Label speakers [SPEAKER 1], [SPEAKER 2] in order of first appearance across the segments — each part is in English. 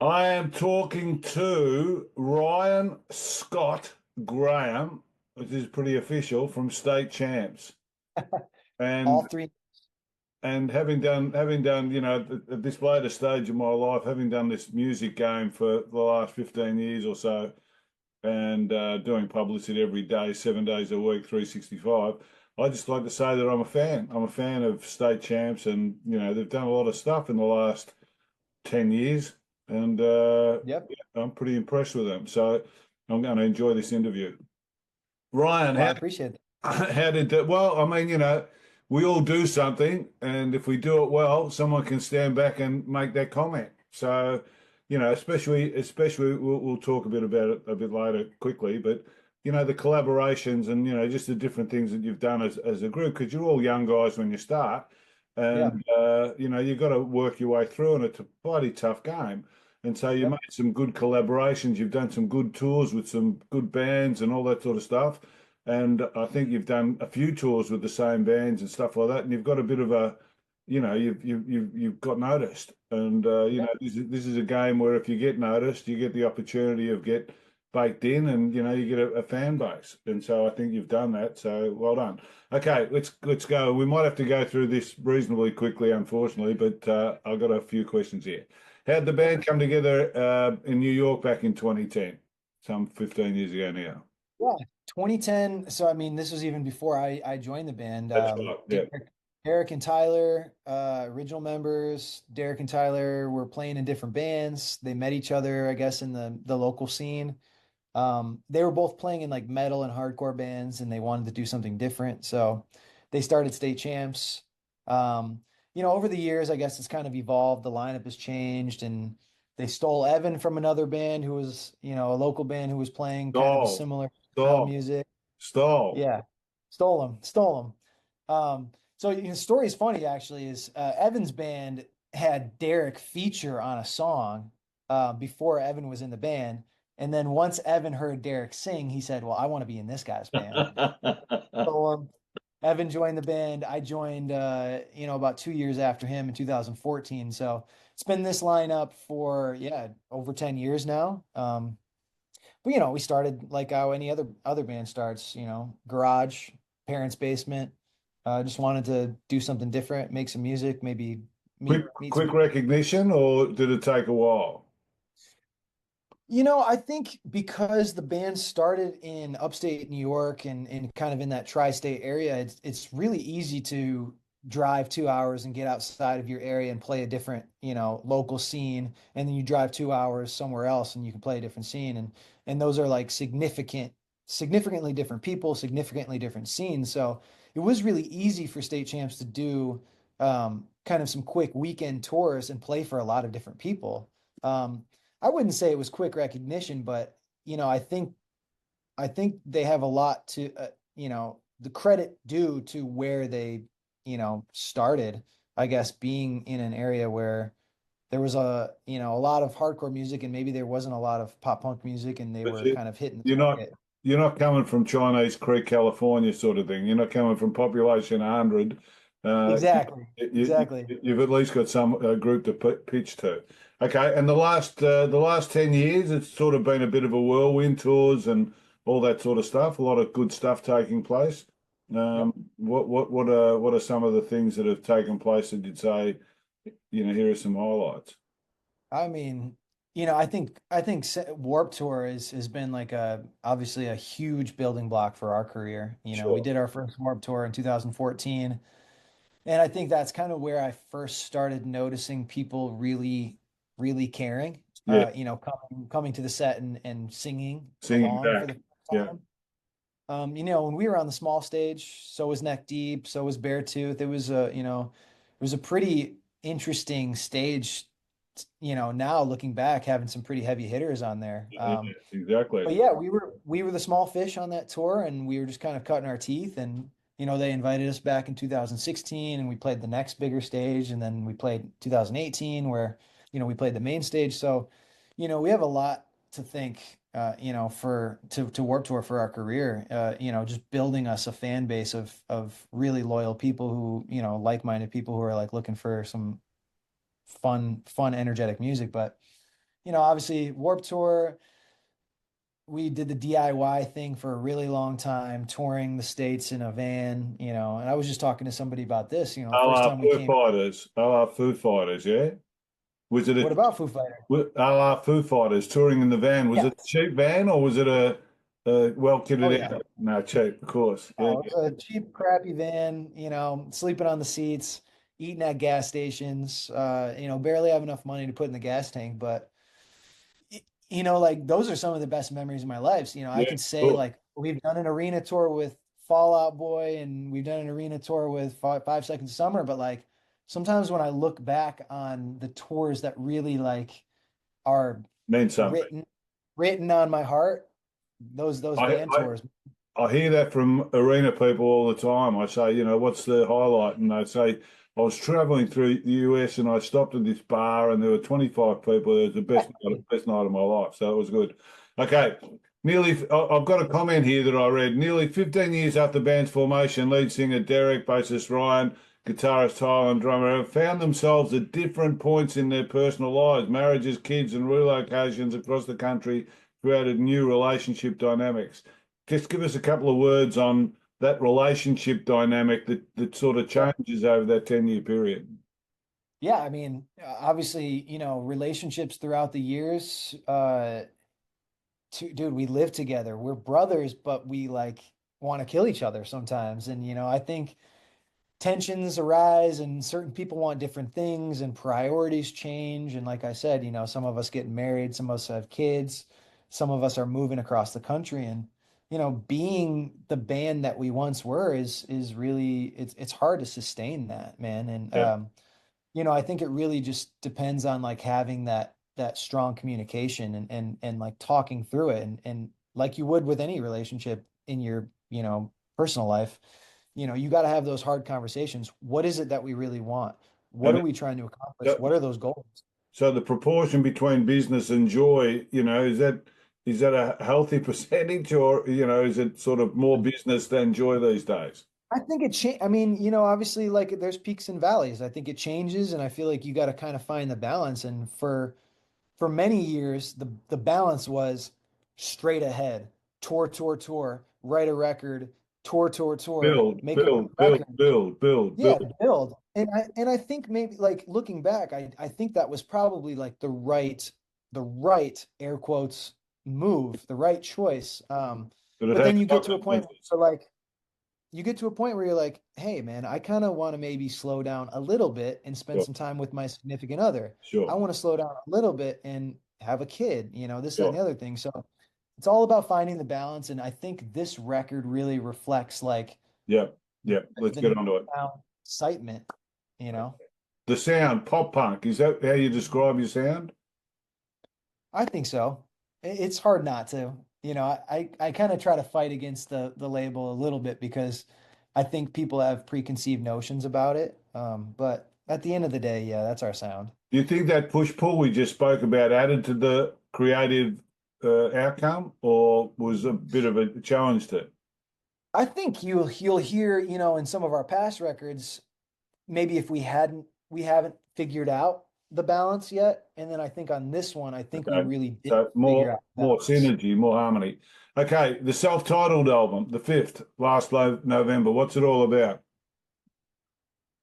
[SPEAKER 1] I am talking to Ryan Scott Graham, which is pretty official from State Champs.
[SPEAKER 2] All
[SPEAKER 1] And
[SPEAKER 2] three.
[SPEAKER 1] having done, at this later stage of my life, having done this music game for the last 15 years or so, and doing publicity every day, 7 days a week, 365, I just like to say that I'm a fan. I'm a fan of State Champs, and they've done a lot of stuff in the last 10 years, and
[SPEAKER 2] Yep.
[SPEAKER 1] yeah, I'm pretty impressed with them. So I'm going to enjoy this interview. Ryan,
[SPEAKER 2] Well, I
[SPEAKER 1] how,
[SPEAKER 2] appreciate it.
[SPEAKER 1] how did that? Well, I mean, we all do something, and if we do it well, someone can stand back and make that comment. So, especially we'll talk a bit about it a bit later quickly, but the collaborations and just the different things that you've done as a group, because you're all young guys when you start,
[SPEAKER 2] Yeah.
[SPEAKER 1] and you've got to work your way through, and it's a bloody tough game. And so you made
[SPEAKER 2] Yep.
[SPEAKER 1] some good collaborations. You've done some good tours with some good bands and all that sort of stuff. And I think you've done a few tours with the same bands and stuff like that. And you've got a bit of a, you've got noticed. And
[SPEAKER 2] Yep.
[SPEAKER 1] this is a game where if you get noticed, you get the opportunity of get baked in, and you get a fan base. And so I think you've done that. So well done. Okay, let's go. We might have to go through this reasonably quickly, unfortunately, but I've got a few questions here. How did the band come together in New York back in 2010, some 15 years ago now?
[SPEAKER 2] Yeah. 2010. So, I mean, this was even before I joined the band.
[SPEAKER 1] That's right. Yeah.
[SPEAKER 2] Derek and Tyler, original members. Derek and Tyler were playing in different bands. They met each other, I guess, in the local scene. They were both playing in like metal and hardcore bands, and they wanted to do something different. So they started State Champs. Over the years, I guess it's kind of evolved. The lineup has changed, and they stole Evan from another band who was, a local band who was playing kind of a
[SPEAKER 1] Stall,
[SPEAKER 2] similar style
[SPEAKER 1] stall,
[SPEAKER 2] music.
[SPEAKER 1] stall.
[SPEAKER 2] Yeah, stole him. So the story is funny actually. Is Evan's band had Derek feature on a song before Evan was in the band, and then once Evan heard Derek sing, he said, "Well, I want to be in this guy's band." So Evan joined the band. I joined, about 2 years after him in 2014. So it's been this lineup for over 10 years now. But we started like how any other band starts, garage, parents' basement. Just wanted to do something different, make some music, maybe meet some
[SPEAKER 1] Quick
[SPEAKER 2] people.
[SPEAKER 1] recognition, or did it take a while?
[SPEAKER 2] I think because the band started in upstate New York and kind of in that tri-state area, it's really easy to drive 2 hours and get outside of your area and play a different, local scene. And then you drive 2 hours somewhere else and you can play a different scene. And those are like significantly different people, significantly different scenes. So it was really easy for State Champs to do kind of some quick weekend tours and play for a lot of different people. I wouldn't say it was quick recognition, but I think they have a lot to the credit due to where they started. I guess being in an area where there was a lot of hardcore music and maybe there wasn't a lot of pop punk music and they
[SPEAKER 1] But
[SPEAKER 2] were kind of hitting this
[SPEAKER 1] you're not
[SPEAKER 2] market.
[SPEAKER 1] you're not coming from Chinese Creek, California, sort of thing. You're not coming from population 100. Uh,
[SPEAKER 2] Exactly. Exactly.
[SPEAKER 1] you've at least got some group to pitch to. Okay, and the last 10 years, it's sort of been a bit of a whirlwind, tours and all that sort of stuff. A lot of good stuff taking place.
[SPEAKER 2] Yep.
[SPEAKER 1] What are some of the things that have taken place that you'd say, here are some highlights?
[SPEAKER 2] I mean, I think Warp Tour has been like a obviously a huge building block for our career. We
[SPEAKER 1] Sure.
[SPEAKER 2] did our first Warp Tour in 2014, and I think that's kind of where I first started noticing people really, really caring.
[SPEAKER 1] Yeah,
[SPEAKER 2] Coming to the set and singing
[SPEAKER 1] singing
[SPEAKER 2] along for the
[SPEAKER 1] back.
[SPEAKER 2] first
[SPEAKER 1] Yeah.
[SPEAKER 2] time. When we were on the small stage, so was Neck Deep, so was Beartooth. It was a pretty interesting stage. Now looking back, having some pretty heavy hitters on there.
[SPEAKER 1] Yeah, exactly.
[SPEAKER 2] But yeah, we were the small fish on that tour, and we were just kind of cutting our teeth. And they invited us back in 2016, and we played the next bigger stage, and then we played 2018, where we played the main stage. So, we have a lot to thank, for to Warp Tour for our career. Just building us a fan base of really loyal people who, like-minded people who are like looking for some fun, energetic music. But obviously Warped Tour, we did the DIY thing for a really long time, touring the States in a van, and I was just talking to somebody about this,
[SPEAKER 1] A
[SPEAKER 2] first
[SPEAKER 1] la
[SPEAKER 2] time we
[SPEAKER 1] Foo
[SPEAKER 2] came.
[SPEAKER 1] Fighters. A la Foo Fighters, yeah? Was it
[SPEAKER 2] What
[SPEAKER 1] a
[SPEAKER 2] about Foo Fighter?
[SPEAKER 1] a la Foo Fighters touring in the van? Was
[SPEAKER 2] Yeah.
[SPEAKER 1] it a cheap van or was it a well
[SPEAKER 2] Oh
[SPEAKER 1] kitted
[SPEAKER 2] yeah.
[SPEAKER 1] out? No, cheap, of course. Yeah.
[SPEAKER 2] Oh, it was a cheap, crappy van, sleeping on the seats, eating at gas stations, barely have enough money to put in the gas tank, but like those are some of the best memories of my life. I
[SPEAKER 1] Yeah,
[SPEAKER 2] could say
[SPEAKER 1] cool.
[SPEAKER 2] like we've done an arena tour with Fall Out Boy and we've done an arena tour with 5 Seconds of Summer, but like sometimes when I look back on the tours that really like are
[SPEAKER 1] Means something.
[SPEAKER 2] written on my heart, those
[SPEAKER 1] I,
[SPEAKER 2] van
[SPEAKER 1] I
[SPEAKER 2] tours.
[SPEAKER 1] I hear that from arena people all the time. I say, what's the highlight? And they say, I was traveling through the US and I stopped at this bar and there were 25 people. It was the best night of my life. So it was good. Okay. I've got a comment here that I read. Nearly 15 years after the band's formation, lead singer Derek, bassist Ryan, guitarist Tyler, and drummer have found themselves at different points in their personal lives. Marriages, kids, and relocations across the country created new relationship dynamics. Just give us a couple of words on that relationship dynamic that sort of
[SPEAKER 2] Yeah.
[SPEAKER 1] changes over that 10-year period.
[SPEAKER 2] Yeah, I mean, obviously, relationships throughout the years, dude, we live together. We're brothers, but we like want to kill each other sometimes. And, I think tensions arise and certain people want different things and priorities change. And like I said, some of us getting married, some of us have kids, some of us are moving across the country. And, being the band that we once were is really it's hard to sustain that, man. And
[SPEAKER 1] Yeah.
[SPEAKER 2] I think it really just depends on like having that strong communication and like talking through it and like you would with any relationship in your, personal life, you got to have those hard conversations. What is it that we really want? What are
[SPEAKER 1] And
[SPEAKER 2] we trying to accomplish?
[SPEAKER 1] so,
[SPEAKER 2] What are those goals?
[SPEAKER 1] so the proportion between business and joy, is that a healthy percentage or, is it sort of more business than joy these days?
[SPEAKER 2] I think it change. I mean, obviously, like there's peaks and valleys. I think it changes, and I feel like you got to kind of find the balance. And for many years, the balance was straight ahead, tour, tour, tour, write a record, tour, tour, tour,
[SPEAKER 1] Build,
[SPEAKER 2] make a
[SPEAKER 1] build, build,
[SPEAKER 2] record.
[SPEAKER 1] build, build,
[SPEAKER 2] Yeah,
[SPEAKER 1] build.
[SPEAKER 2] build. And I think maybe like looking back, I think that was probably like the right air quotes move, the right choice.
[SPEAKER 1] But it
[SPEAKER 2] But
[SPEAKER 1] has
[SPEAKER 2] then you get to a point
[SPEAKER 1] consequences.
[SPEAKER 2] where like you get to a point where you're like, hey man, I kind of want to maybe slow down a little bit and spend
[SPEAKER 1] Sure,
[SPEAKER 2] some time with my significant other. I
[SPEAKER 1] sure,
[SPEAKER 2] want to slow down a little bit and have a kid, this, that, and
[SPEAKER 1] sure.
[SPEAKER 2] the other thing. So it's all about finding the balance. And I think this record really reflects like
[SPEAKER 1] Yep, yep. Let's
[SPEAKER 2] the
[SPEAKER 1] get onto it.
[SPEAKER 2] newfound excitement, you know.
[SPEAKER 1] The sound, pop punk, is that how you describe your sound?
[SPEAKER 2] I think so. It's hard not to. I kind of try to fight against the label a little bit because I think people have preconceived notions about it. But at the end of the day, yeah, that's our sound.
[SPEAKER 1] Do you think that push pull we just spoke about added to the creative outcome, or was a bit of a challenge to it?
[SPEAKER 2] I think you'll hear, in some of our past records, maybe if we haven't figured out the balance yet. And then I think on this one, I think we
[SPEAKER 1] Okay,
[SPEAKER 2] really did
[SPEAKER 1] so
[SPEAKER 2] figure
[SPEAKER 1] more
[SPEAKER 2] out
[SPEAKER 1] more
[SPEAKER 2] balance.
[SPEAKER 1] synergy, more harmony. Okay, the self-titled album, the fifth, last November. What's it all about?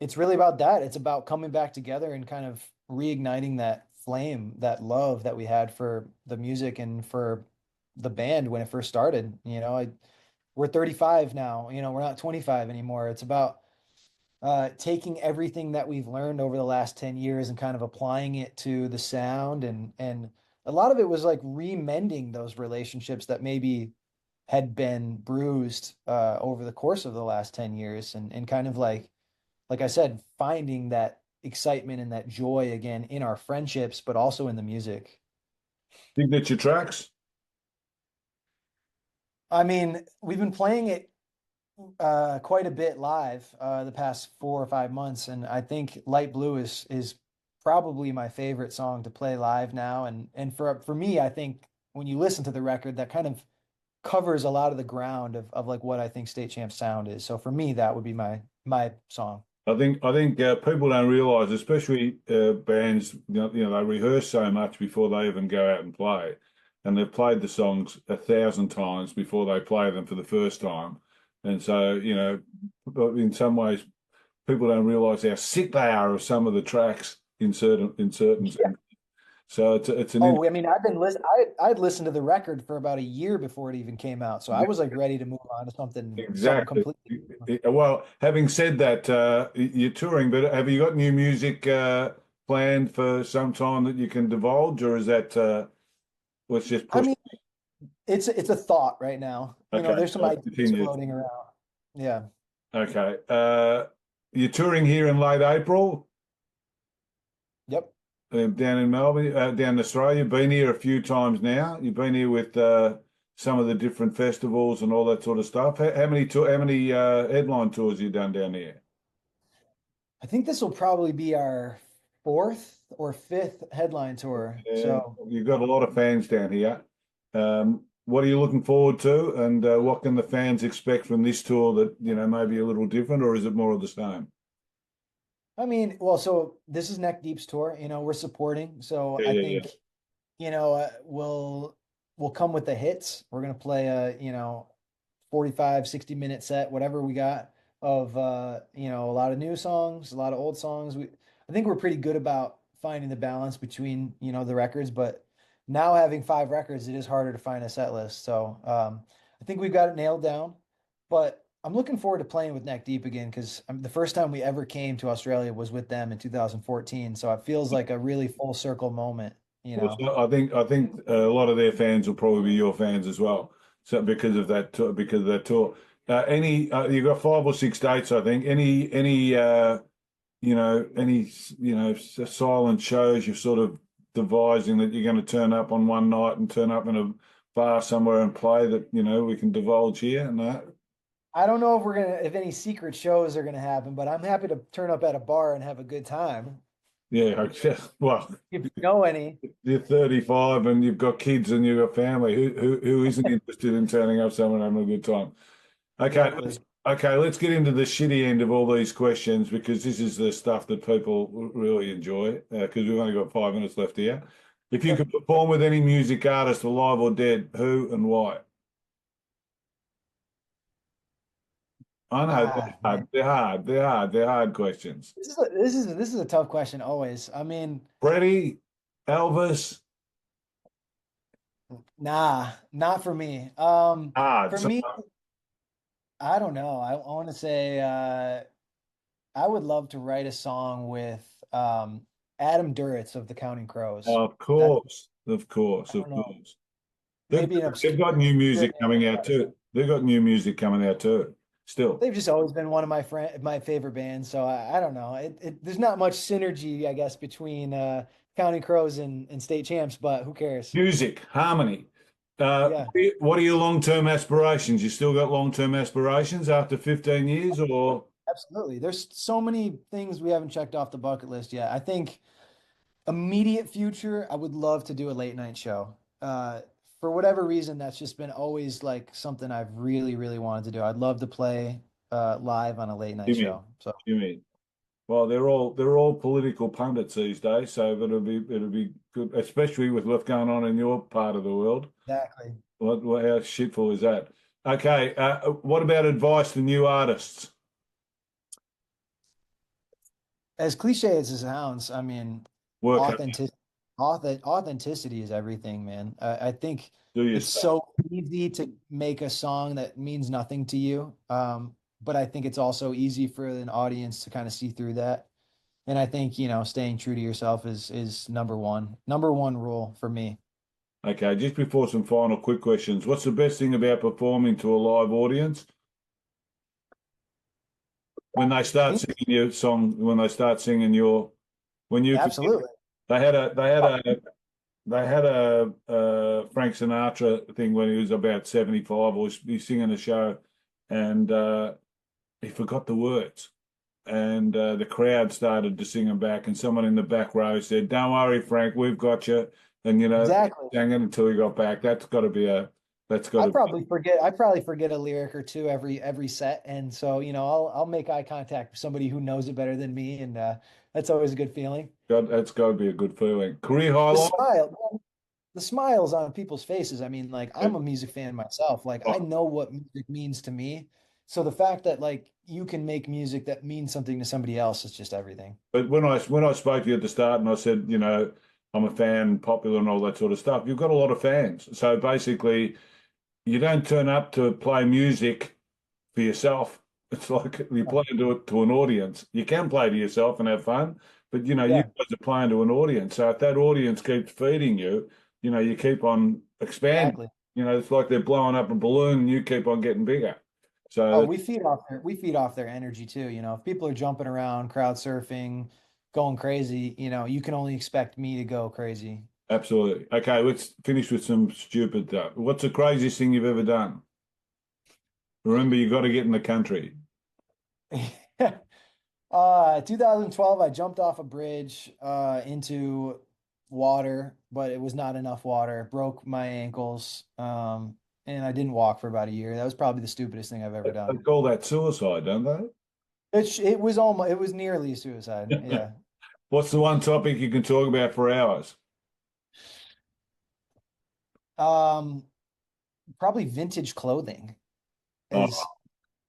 [SPEAKER 2] It's really about that. It's about coming back together and kind of reigniting that flame, that love that we had for the music and for the band when it first started. We're 35 now, we're not 25 anymore. It's about taking everything that we've learned over the last 10 years and kind of applying it to the sound and a lot of it was like remending those relationships that maybe had been bruised over the course of the last 10 years and kind of like I said, finding that excitement and that joy again in our friendships, but also in the music.
[SPEAKER 1] Signature tracks?
[SPEAKER 2] I mean, we've been playing it quite a bit live the past 4 or 5 months, and I think Light Blue is probably my favorite song to play live now. And for me, I think when you listen to the record, that kind of covers a lot of the ground of like what I think State Champ sound is. So for me, that would be my song.
[SPEAKER 1] I think people don't realize, especially bands, they rehearse so much before they even go out and play, and they've played the songs 1,000 times before they play them for the first time, and so in some ways, people don't realize how sick they are of some of the tracks in certain. So it's an
[SPEAKER 2] Oh, I mean, I've been listening. I'd listened to the record for about a year before it even came out, so I was like ready to move on to something
[SPEAKER 1] exactly.
[SPEAKER 2] completely different.
[SPEAKER 1] Well, having said that, you're touring, but have you got new music planned for some time that you can divulge, or is that let's just
[SPEAKER 2] I
[SPEAKER 1] push?
[SPEAKER 2] mean, it's a thought right now.
[SPEAKER 1] Okay,
[SPEAKER 2] There's some
[SPEAKER 1] so it
[SPEAKER 2] ideas
[SPEAKER 1] continues.
[SPEAKER 2] floating around. Yeah.
[SPEAKER 1] Okay, you're touring here in late April
[SPEAKER 2] Yep.
[SPEAKER 1] down in Melbourne, down in Australia. You've been here a few times now. You've been here with some of the different festivals and all that sort of stuff. How many headline tours have you done down here?
[SPEAKER 2] I think this will probably be our fourth or fifth headline tour.
[SPEAKER 1] Yeah,
[SPEAKER 2] So,
[SPEAKER 1] you've got a lot of fans down here. What are you looking forward to, and what can the fans expect from this tour that, maybe a little different, or is it more of the same?
[SPEAKER 2] I mean, well, so this is Neck Deep's tour. We're supporting. So
[SPEAKER 1] Yeah,
[SPEAKER 2] I
[SPEAKER 1] yeah,
[SPEAKER 2] think, we'll come with the hits. We're gonna play a, 45, 60 minute set, whatever we got of a lot of new songs, a lot of old songs. I think we're pretty good about finding the balance between, the records, but now having five records, it is harder to find a set list. So I think we've got it nailed down. But I'm looking forward to playing with Neck Deep again because the first time we ever came to Australia was with them in 2014. So it feels like a really full circle moment, you
[SPEAKER 1] Well,
[SPEAKER 2] know.
[SPEAKER 1] so I think a lot of their fans will probably be your fans as well. So because of that tour, any you've got 5 or 6 dates, I think. Any silent shows you're sort of devising that you're going to turn up on one night and turn up in a bar somewhere and play that we can divulge here and that.
[SPEAKER 2] I don't know if any secret shows are gonna happen, but I'm happy to turn up at a bar and have a good time.
[SPEAKER 1] Yeah, well,
[SPEAKER 2] If you know any.
[SPEAKER 1] you're 35 and you've got kids and you've got family. Who isn't interested in turning up somewhere and having a good time? Okay,
[SPEAKER 2] Exactly.
[SPEAKER 1] let's get into the shitty end of all these questions because this is the stuff that people really enjoy. Because we've only got 5 minutes left here. If you
[SPEAKER 2] Yep.
[SPEAKER 1] could perform with any music artist, alive or dead, who and why? I know they're
[SPEAKER 2] Man.
[SPEAKER 1] hard. They're hard. They're hard. They're hard questions.
[SPEAKER 2] This is a tough question always. I mean,
[SPEAKER 1] Freddie, Elvis,
[SPEAKER 2] nah, not for me.
[SPEAKER 1] hard.
[SPEAKER 2] For
[SPEAKER 1] So,
[SPEAKER 2] me, I don't know. I want to say I would love to write a song with Adam Duritz of the Counting Crows.
[SPEAKER 1] of
[SPEAKER 2] That
[SPEAKER 1] course, of course,
[SPEAKER 2] I don't
[SPEAKER 1] of
[SPEAKER 2] know.
[SPEAKER 1] course. They've
[SPEAKER 2] Maybe an
[SPEAKER 1] they've
[SPEAKER 2] obscure,
[SPEAKER 1] got new
[SPEAKER 2] obscure
[SPEAKER 1] music
[SPEAKER 2] name,
[SPEAKER 1] coming out
[SPEAKER 2] but
[SPEAKER 1] too. They've got new music coming out too. Still.
[SPEAKER 2] they've just always been one of my favorite bands. So I don't know. There's not much synergy, I guess, between Counting Crows and State Champs, but who cares?
[SPEAKER 1] Music, harmony.
[SPEAKER 2] Yeah,
[SPEAKER 1] What are your long-term aspirations? You still got long-term aspirations after 15 years, or
[SPEAKER 2] absolutely. There's so many things we haven't checked off the bucket list yet. I think immediate future, I would love to do a late night show. For whatever reason, that's just been always like something I've really, really wanted to do. I'd love to play live on a late night
[SPEAKER 1] Jimmy?
[SPEAKER 2] show. So
[SPEAKER 1] Jimmy. Well, they're all political pundits these days, so it'll be good, especially with what's going on in your part of the world.
[SPEAKER 2] exactly.
[SPEAKER 1] How shitful is that? Okay, what about advice to new artists?
[SPEAKER 2] As cliche as it sounds, I mean,
[SPEAKER 1] Work hard,
[SPEAKER 2] authentic, authenticity is everything, man. I think
[SPEAKER 1] do your
[SPEAKER 2] it's
[SPEAKER 1] stuff.
[SPEAKER 2] so easy to make a song that means nothing to you. But I think it's also easy for an audience to kind of see through that. And I think, staying true to yourself is number one rule for me.
[SPEAKER 1] Okay, just before some final quick questions, what's the best thing about performing to a live audience? When they
[SPEAKER 2] I
[SPEAKER 1] start
[SPEAKER 2] think
[SPEAKER 1] singing your song, when they start singing when you could,
[SPEAKER 2] absolutely.
[SPEAKER 1] they had a, they had a, they had a Frank Sinatra thing when he was about 75 or he's singing a show and he forgot the words. And the crowd started to sing them back, and someone in the back row said, "Don't worry, Frank, we've got you." And
[SPEAKER 2] Exactly.
[SPEAKER 1] sang it until he got back. That's got to
[SPEAKER 2] I probably forget a lyric or two every set. And so, I'll make eye contact with somebody who knows it better than me. And that's always a good feeling.
[SPEAKER 1] that's got to be a good feeling. Career
[SPEAKER 2] The
[SPEAKER 1] highlight.
[SPEAKER 2] smile, the smiles on people's faces. I mean, like
[SPEAKER 1] Yeah.
[SPEAKER 2] I'm a music fan myself. Like I
[SPEAKER 1] Oh,
[SPEAKER 2] know what music means to me. So the fact that like you can make music that means something to somebody else is just everything.
[SPEAKER 1] but when I spoke to you at the start and I said, I'm a fan, popular and all that sort of stuff, you've got a lot of fans. So basically, you don't turn up to play music for yourself. It's like you play to an audience. You can play to yourself and have fun, but you
[SPEAKER 2] Yeah,
[SPEAKER 1] guys are playing to an audience. So if that audience keeps feeding you, you keep on expanding.
[SPEAKER 2] exactly.
[SPEAKER 1] It's like they're blowing up a balloon and you keep on getting bigger.
[SPEAKER 2] Oh,
[SPEAKER 1] So
[SPEAKER 2] we feed off their energy too. If people are jumping around, crowd surfing, going crazy, you can only expect me to go crazy.
[SPEAKER 1] absolutely. Okay, let's finish with some stupid stuff. What's the craziest thing you've ever done? Remember, you got to get in the country.
[SPEAKER 2] 2012, I jumped off a bridge into water, but it was not enough water. Broke my ankles, and I didn't walk for about a year. That was probably the stupidest thing I've ever
[SPEAKER 1] They
[SPEAKER 2] done.
[SPEAKER 1] call that suicide, don't
[SPEAKER 2] It was nearly suicide.
[SPEAKER 1] they?
[SPEAKER 2] Yeah.
[SPEAKER 1] What's the one topic you can talk about for hours?
[SPEAKER 2] Um, Probably vintage clothing, as
[SPEAKER 1] Oh,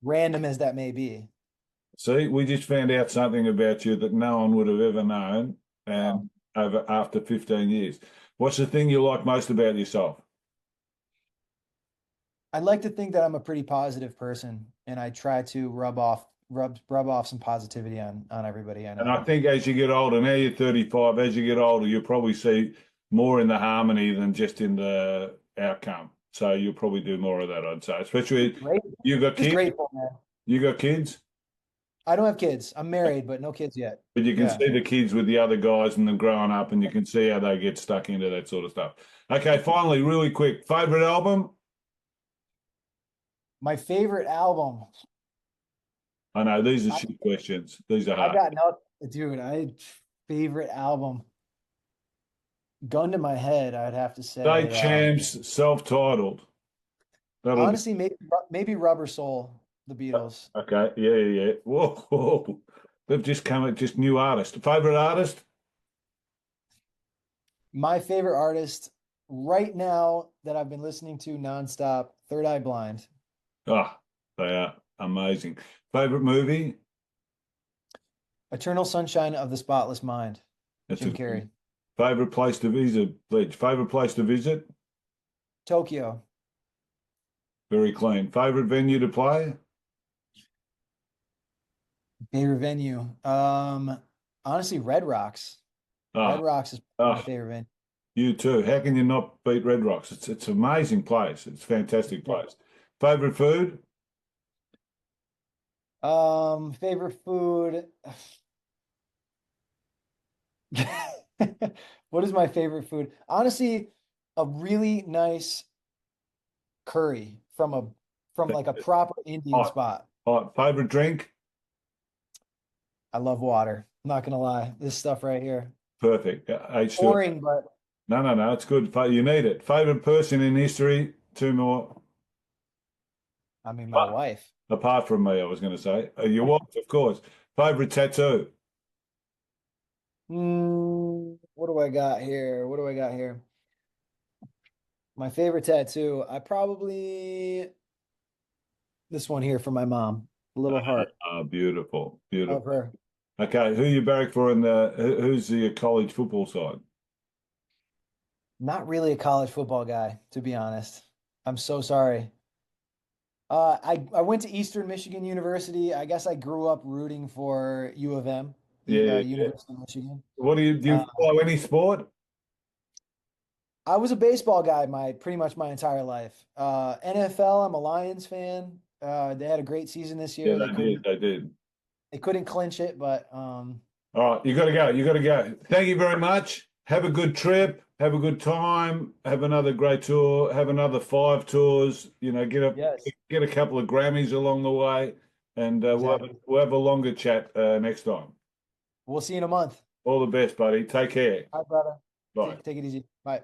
[SPEAKER 2] random as that may be.
[SPEAKER 1] see, we just found out something about you that no one would have ever known,
[SPEAKER 2] Um,
[SPEAKER 1] and over after 15 years. What's the thing you like most about yourself?
[SPEAKER 2] I like to think that I'm a pretty positive person, and I try to rub off some positivity on everybody I
[SPEAKER 1] And
[SPEAKER 2] know.
[SPEAKER 1] I think as you get older, now you're 35, as you get older, you'll probably see more in the harmony than just in the outcome. So you'll probably do more of that, I'd say. Especially
[SPEAKER 2] Great.
[SPEAKER 1] you got
[SPEAKER 2] Just
[SPEAKER 1] kids,
[SPEAKER 2] grateful, man.
[SPEAKER 1] you got kids,
[SPEAKER 2] I don't have kids. I'm married, but no kids yet.
[SPEAKER 1] but you can
[SPEAKER 2] Yeah.
[SPEAKER 1] see the kids with the other guys and them growing up, and you can see how they get stuck into that sort of stuff. Okay, finally, really quick, favorite album?
[SPEAKER 2] My favorite album.
[SPEAKER 1] I know these are
[SPEAKER 2] I,
[SPEAKER 1] shit questions. These are
[SPEAKER 2] I
[SPEAKER 1] hard.
[SPEAKER 2] got no, dude. Favorite album. Gun to my head, I'd have to
[SPEAKER 1] Say
[SPEAKER 2] say.
[SPEAKER 1] Champs, self-titled. That'll do.
[SPEAKER 2] Honestly, maybe Rubber Soul, the Beatles.
[SPEAKER 1] Okay, yeah, yeah, yeah. Whoa, whoa. They've just come at just new artist. Favorite artist?
[SPEAKER 2] My favorite artist right now that I've been listening to nonstop, Third Eye Blind.
[SPEAKER 1] Ah, they are amazing. Favorite movie?
[SPEAKER 2] Eternal Sunshine of the Spotless Mind,
[SPEAKER 1] That's a
[SPEAKER 2] Jim Carrey.
[SPEAKER 1] favorite place to visit. Pledge. Favorite place to visit?
[SPEAKER 2] Tokyo.
[SPEAKER 1] Very clean. Favorite venue to play?
[SPEAKER 2] Favorite venue. Honestly, Red Rocks. Red
[SPEAKER 1] Ah,
[SPEAKER 2] Rocks is my
[SPEAKER 1] ah,
[SPEAKER 2] favorite venue.
[SPEAKER 1] you too. How can you not beat Red Rocks? It's an amazing place. It's a fantastic
[SPEAKER 2] Yeah.
[SPEAKER 1] place. Favorite food?
[SPEAKER 2] Favorite food. What is my favorite food? Honestly, a really nice curry from like a proper Indian
[SPEAKER 1] Hot,
[SPEAKER 2] spot.
[SPEAKER 1] hot. Favorite drink?
[SPEAKER 2] I love water. I'm not gonna lie. This stuff right here.
[SPEAKER 1] Perfect. H2.
[SPEAKER 2] Boring, but
[SPEAKER 1] No, no, no. It's good. You need it. Favorite person in history? Two more.
[SPEAKER 2] I mean my wife.
[SPEAKER 1] Apart from me, I was going to say. Your wife, of course. Favorite tattoo?
[SPEAKER 2] What do I got here? What do I got here? My favorite tattoo. I probably this one here for my mom. A little heart.
[SPEAKER 1] Ah, beautiful,
[SPEAKER 2] Love
[SPEAKER 1] beautiful.
[SPEAKER 2] her.
[SPEAKER 1] Okay, who you barrack for in who's the college football side?
[SPEAKER 2] Not really a college football guy, to be honest. I'm so sorry. I went to Eastern Michigan University. I guess I grew up rooting for U of M,
[SPEAKER 1] Yeah, yeah.
[SPEAKER 2] University of Michigan.
[SPEAKER 1] What do you
[SPEAKER 2] Uh,
[SPEAKER 1] follow any sport?
[SPEAKER 2] I was a baseball guy my pretty much my entire life. NFL, I'm a Lions fan. They had a great season this
[SPEAKER 1] Yeah,
[SPEAKER 2] year.
[SPEAKER 1] they did. They did.
[SPEAKER 2] They couldn't clinch it, but
[SPEAKER 1] All right, you got to go. You got to go. Thank you very much. Have a good trip. Have a good time. Have another great tour. Have another 5 tours.
[SPEAKER 2] yes,
[SPEAKER 1] Get a couple of Grammys along the way, and
[SPEAKER 2] exactly.
[SPEAKER 1] we'll have a longer chat next time.
[SPEAKER 2] We'll see you in a month.
[SPEAKER 1] All the best, buddy. Take care.
[SPEAKER 2] Bye, brother.
[SPEAKER 1] Bye.
[SPEAKER 2] Take it easy. Bye.